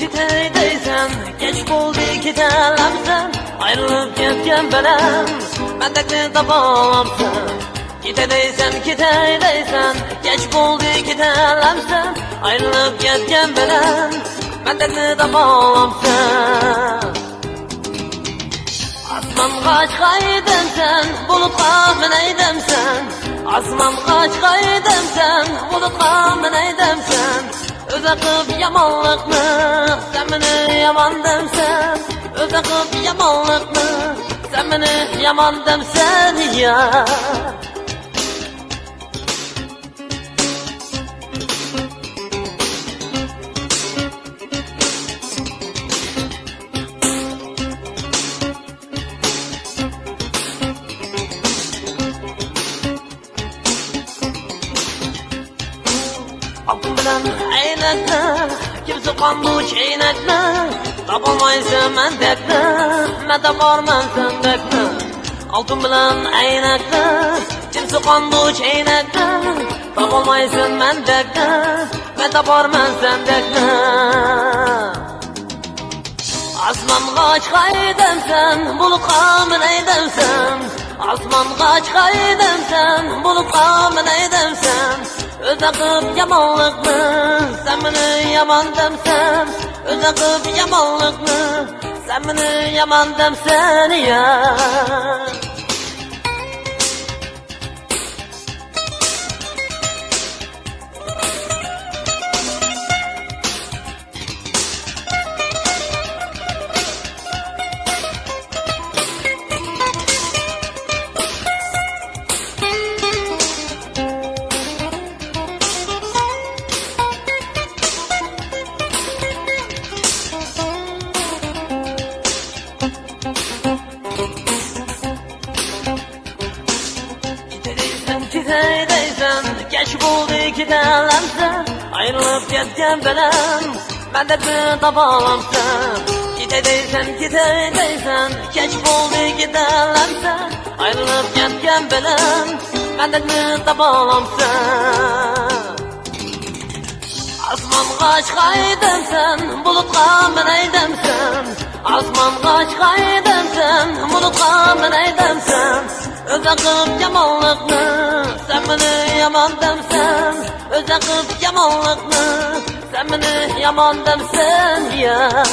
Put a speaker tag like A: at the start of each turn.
A: Kitay deysen, geç buldu kitalamsan. Ayrılıp ketken belen, mendekni tapalamsan. Kitay deysen, geç buldu kitalamsan. Ayrılıp ketken belen, mendekni tapalamsan. Asman kaçkaydın sen, bulutqa mineydem sen. Asman kaçkaydın sen, bulutqa mineydem sen. Öze kıp yamanlıkны, sen meni yaman demsen. Öze kıp yamanlıkны, sen meni yaman demsen ya. Altın bilen aynakni, kim sokan bu çeynekni. Tapolmaysan mendekni, men taparman sendekni. Altın bilen aynakni, kim sokan bu çeynekni. Tapolmaysan mendekni, men taparman sendekni. Asman kaçkaydın sen, bulutqa mineydem sen. Asman kaçkaydın sen, bulutqa mineydem sen. Öze kıp yamanlıkны, sen meni yaman demsen. Öze kıp yamanlıkны, sen meni yaman demsen ya. Kitay deysen, geç buldu kitalamsan. Ayrılıp ketken belen, mendekni tapalamsan. Kitay deysen, geç buldu kitalamsan. Ayrılıp ketken belen, mendekni tapalamsan. Asman kaçkaydın sen, bulutqa mineydem sen. Asman kaçkaydın sen, bulutqa mineydem sen. Öze kıp yamanlıkны, sen meni yaman demsen. Öze kıp yamanlıkны, sen meni yaman demsen ya.